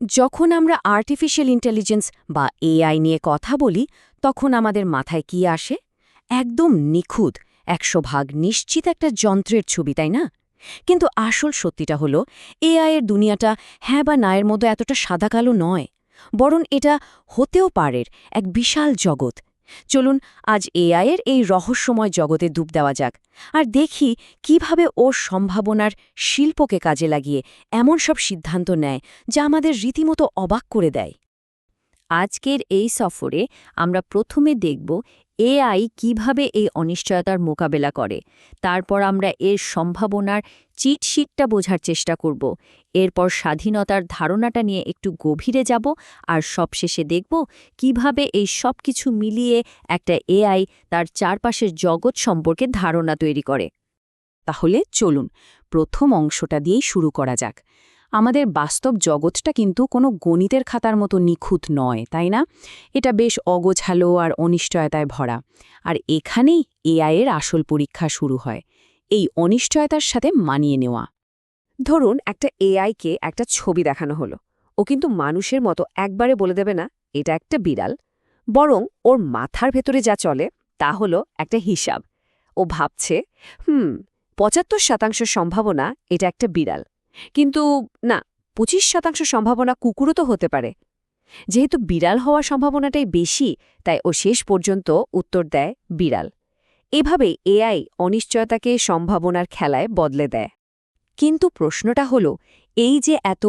যখন আমরা artificial intelligence বা এআই নিয়ে কথা বলি তখন আমাদের মাথায় কি আসে? একদম নিখুঁত ১০০ ভাগ নিশ্চিত একটা যন্ত্রের ছবি, তাই না? কিন্তু আসল সত্যিটা হলো এআই এর দুনিয়াটা হ্যাঁ বা না এর মতো এতটা সাদাকালো নয়, বরং এটা হতেও পারে এক বিশাল জগৎ। চলুন আজ এআই এর এই রহস্যময় জগতে ডুব দেওয়া যাক আর দেখি কিভাবে ওর সম্ভাবনার শিল্পকে কাজে লাগিয়ে এমন সব সিদ্ধান্ত নেয় যা আমাদের রীতিমতো অবাক করে দেয়। আজকের এই সফরে আমরা প্রথমে দেখব এআই কিভাবে এই অনিশ্চয়তার মোকাবেলা করে। তারপর আমরা এর সম্ভাবনার চিটশিটটা বোঝার চেষ্টা করব। এরপর স্বাধীনতার ধারণাটা নিয়ে একটু গভীরে যাব আর সবশেষে দেখব কিভাবে এই সব কিছু মিলিয়ে একটা এআই তার চারপাশের জগৎ সম্পর্কে ধারণা তৈরি করে। তাহলে চলুন প্রথম অংশটা দিয়েই শুরু করা যাক। আমাদের বাস্তব জগৎটা কিন্তু কোনো গণিতের খাতার মতো নিখুঁত নয়, তাই না? এটা বেশ অগোছালো আর অনিশ্চয়তায় ভরা। আর এখানেই এআই এর আসল পরীক্ষা শুরু হয়, এই অনিশ্চয়তার সাথে মানিয়ে নেওয়া। ধরুন একটা এআইকে একটা ছবি দেখানো হলো। ও কিন্তু মানুষের মতো একবারে বলে দেবে না এটা একটা বিড়াল, বরং ওর মাথার ভেতরে যা চলে তা হলো একটা হিসাব। ও ভাবছে ৭৫% সম্ভাবনা এটা একটা বিড়াল, কিন্তু না, ২৫% সম্ভাবনা কুকুরও তো হতে পারে। যেহেতু বিড়াল হওয়ার সম্ভাবনাটাই বেশি, তাই ও শেষ পর্যন্ত উত্তর দেয় বিড়াল। এভাবেই এআই অনিশ্চয়তাকে সম্ভাবনার খেলায় বদলে দেয়। কিন্তু প্রশ্নটা হলো, এই যে এত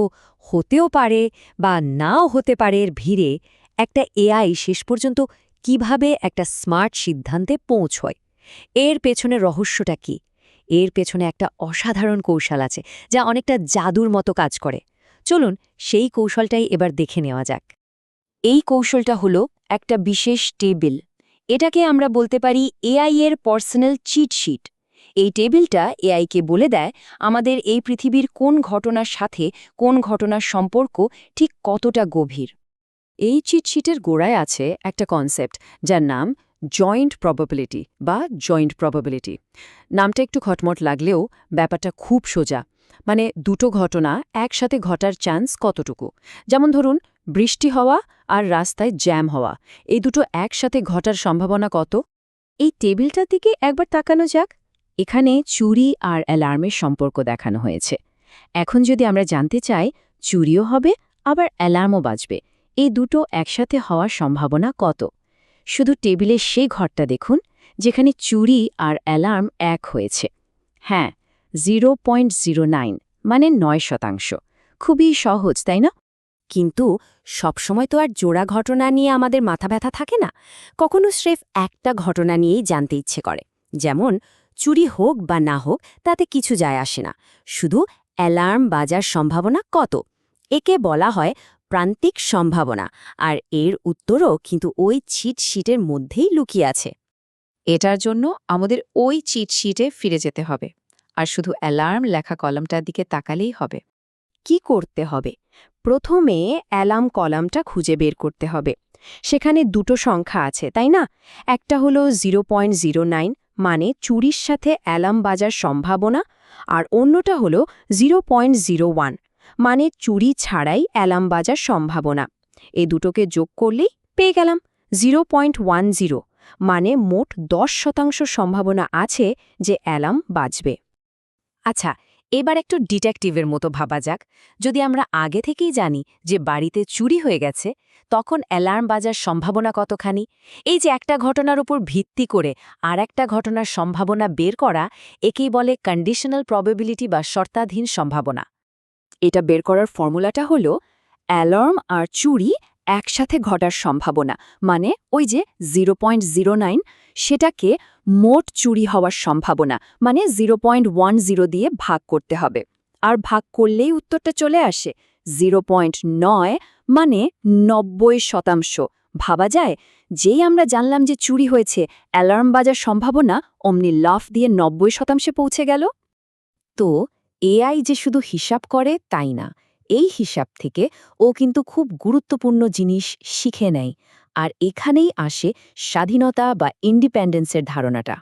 হতেও পারে বা নাও হতে পারে এর ভিড়ে একটা এআই শেষ পর্যন্ত কিভাবে একটা স্মার্ট সিদ্ধান্তে পৌঁছয়? এর পেছনে রহস্যটা কি? এর পেছনে একটা অসাধারণ কৌশল আছে যা অনেকটা জাদুর মতো কাজ করে। চলুন সেই কৌশলটাই এবার দেখে নেওয়া যাক। এই কৌশলটা হলো একটা বিশেষ টেবিল। এটাকে আমরা বলতে পারি এআই এর পার্সোনাল চিটশিট। এই টেবিলটা এআইকে বলে দেয় আমাদের এই পৃথিবীর কোন ঘটনার সাথে কোন ঘটনার সম্পর্ক ঠিক কতটা গভীর। এই চিটশিটের গোড়ায় আছে একটা কনসেপ্ট যার নাম জয়েন্ট প্রবাবিলিটি বা জয়েন্ট প্রবাবিলিটি। নামটা একটু খটমট লাগলেও ব্যাপারটা খুব সোজা। মানে দুটো ঘটনা একসাথে ঘটার চান্স কতটুকু। যেমন ধরুন বৃষ্টি হওয়া আর রাস্তায় জ্যাম হওয়া, এই দুটো একসাথে ঘটার সম্ভাবনা কত? এই টেবিলটার দিকে একবার তাকানো যাক। এখানে চুরি আর অ্যালার্মের সম্পর্ক দেখানো হয়েছে। এখন যদি আমরা জানতে চাই চুরিও হবে আবার অ্যালার্মও বাজবে, এই দুটো একসাথে হওয়ার সম্ভাবনা কত? শুধু টেবিলের সেই ঘরটা দেখুন যেখানে চুরি আর অ্যালার্ম এক হয়েছে। হ্যাঁ, 0.09 মানে ৯%। খুবই সহজ, তাই না? কিন্তু সবসময় তো আর জোড়া ঘটনা নিয়ে আমাদের মাথা ব্যথা থাকে না। কখনো স্রেফ একটা ঘটনা নিয়েই জানতে ইচ্ছে করে। যেমন চুরি হোক বা না হোক তাতে কিছু যায় আসে না, শুধু অ্যালার্ম বাজার সম্ভাবনা কত। একে বলা হয় প্রান্তিক সম্ভাবনা, আর এর উত্তরও কিন্তু ওই চিটশিটের মধ্যেই লুকিয়ে আছে। এটার জন্য আমাদের ওই চিটশিটে ফিরে যেতে হবে আর শুধু অ্যালার্ম লেখা কলামটার দিকে তাকালেই হবে। কি করতে হবে? প্রথমে অ্যালার্ম কলামটা খুঁজে বের করতে হবে। সেখানে দুটো সংখ্যা আছে, তাই না? একটা হলো 0.09 মানে চুরির সাথে অ্যালার্ম বাজার সম্ভাবনা, আর অন্যটা হলো 0.01 মানে চুরি ছাড়াই অ্যালার্ম বাজার সম্ভাবনা। এই দুটোকে যোগ করলেই পেয়ে গেলাম 0.10, মানে মোট 10% সম্ভাবনা আছে যে অ্যালার্ম বাজবে। আচ্ছা, এবার একটু ডিটেকটিভের মতো ভাবা যাক। যদি আমরা আগে থেকেই জানি যে বাড়িতে চুরি হয়ে গেছে, তখন অ্যালার্ম বাজার সম্ভাবনা কতখানি? এই যে একটা ঘটনার উপর ভিত্তি করে আর একটা ঘটনার সম্ভাবনা বের করা, একেই বলে কন্ডিশনাল প্রবাবিলিটি বা শর্তাধীন সম্ভাবনা। এটা বের করার ফর্মুলাটা হলো অ্যালার্ম আর চুরি একসাথে ঘটার সম্ভাবনা, মানে ওই যে 0.09, সেটাকে মোট চুরি হওয়ার সম্ভাবনা মানে 0.10 দিয়ে ভাগ করতে হবে। আর ভাগ করলেই উত্তরটা চলে আসে 0.9 মানে 90%। ভাবা যায়, যেই আমরা জানলাম যে চুরি হয়েছে, অ্যালার্ম বাজার সম্ভাবনা অমনি লাফ দিয়ে 90%-এ পৌঁছে গেল। তো এআই যে শুধু হিসাব করে তাই না, এই হিসাব থেকে ও কিন্তু খুব গুরুত্বপূর্ণ জিনিস শিখে নেয়। আর এখানেই আসে স্বাধীনতা বা ইন্ডিপেন্ডেন্সের ধারণাটা।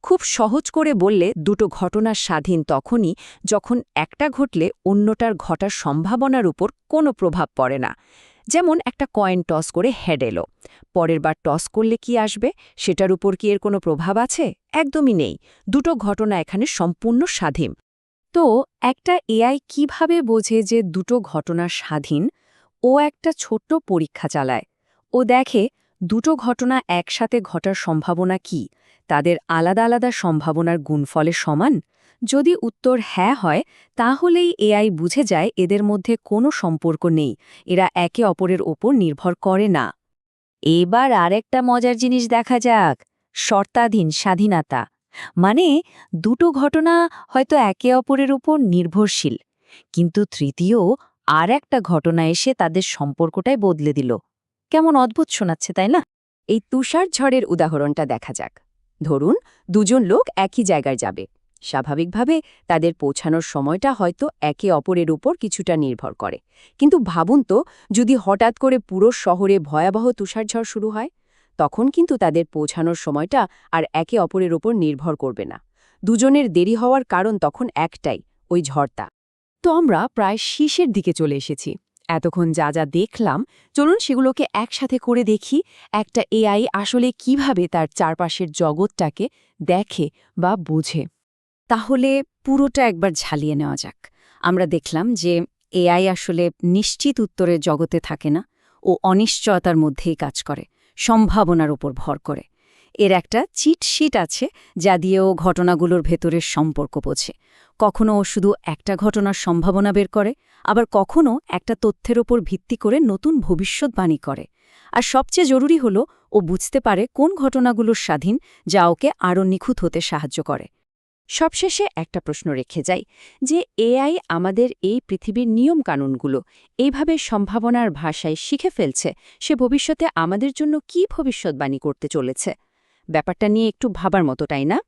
খুব সহজ করে বললে দুটো ঘটনা স্বাধীন তখনই যখন একটা ঘটলে অন্যটার ঘটার সম্ভাবনার উপর কোনো প্রভাব পড়ে না। যেমন একটা কয়েন টস করে হেড এলো, পরের বার টস করলে কি আসবে সেটার উপর কি এর কোনো প্রভাব আছে? একদমই নেই। দুটো ঘটনা এখানে সম্পূর্ণ স্বাধীন। তো একটা এআই কিভাবে বোঝে যে দুটো ঘটনা স্বাধীন? ও একটা ছোট্ট পরীক্ষা চালায়। ও দেখে দুটো ঘটনা একসাথে ঘটার সম্ভাবনা কি, তাদের আলাদা আলাদা সম্ভাবনার গুণফলে সমান। যদি উত্তর হ্যাঁ হয় তাহলেই এআই বুঝে যায় এদের মধ্যে কোনো সম্পর্ক নেই, এরা একে অপরের ওপর নির্ভর করে না। এবার আরেকটা মজার জিনিস দেখা যাক, শর্তাধীন স্বাধীনতা। মানে দুটো ঘটনা হয়তো একে অপরের উপর নির্ভরশীল, কিন্তু তৃতীয় আর একটা ঘটনা এসে তাদের সম্পর্কটাই বদলে দিল। কেমন অদ্ভুত শোনাচ্ছে, তাই না? এই তুষার ঝড়ের উদাহরণটা দেখা যাক। ধরুন দুজন লোক একই জায়গায় যাবে। স্বাভাবিকভাবে তাদের পৌঁছানোর সময়টা হয়তো একে অপরের উপর কিছুটা নির্ভর করে। কিন্তু ভাবুন তো, যদি হঠাৎ করে পুরো শহরে ভয়াবহ তুষারঝড় শুরু হয়, তখন কিন্তু তাদের পৌঁছানোর সময়টা আর একে অপরের উপর নির্ভর করবে না। দুজনের দেরি হওয়ার কারণ তখন একটাই, ওই ঝড়টা। তো আমরা প্রায় শীষের দিকে চলে এসেছি। এতক্ষণ যা যা দেখলাম, চলুন সেগুলোকে একসাথে করে দেখি একটা এআই আসলে কিভাবে তার চারপাশের জগৎটাকে দেখে বা বোঝে। তাহলে পুরোটা একবার ঝালিয়ে নেওয়া যাক। আমরা দেখলাম যে এআই আসলে নিশ্চিত উত্তরের জগতে থাকে না, ও অনিশ্চয়তার মধ্যেই কাজ করে, সম্ভাবনার উপর ভর করে। এর একটা চিটশিট আছে যা দিয়েও ঘটনাগুলোর ভেতরের সম্পর্ক বোঝে। কখনো ও শুধু একটা ঘটনার সম্ভাবনা বের করে, আবার কখনো একটা তথ্যের ওপর ভিত্তি করে নতুন ভবিষ্যৎবাণী করে। আর সবচেয়ে জরুরি হল ও বুঝতে পারে কোন ঘটনাগুলোর স্বাধীন, যা ওকে আরও নিখুঁত হতে সাহায্য করে। সবশেষে একটা প্রশ্ন রেখে যাই, যে এআই আমাদের এই পৃথিবীর নিয়মকানুনগুলো এইভাবে সম্ভাবনার ভাষায় শিখে ফেলছে, সে ভবিষ্যতে আমাদের জন্য কী ভবিষ্যৎবাণী করতে চলেছে? ব্যাপারটা নিয়ে একটু ভাবার মতো, তাই না?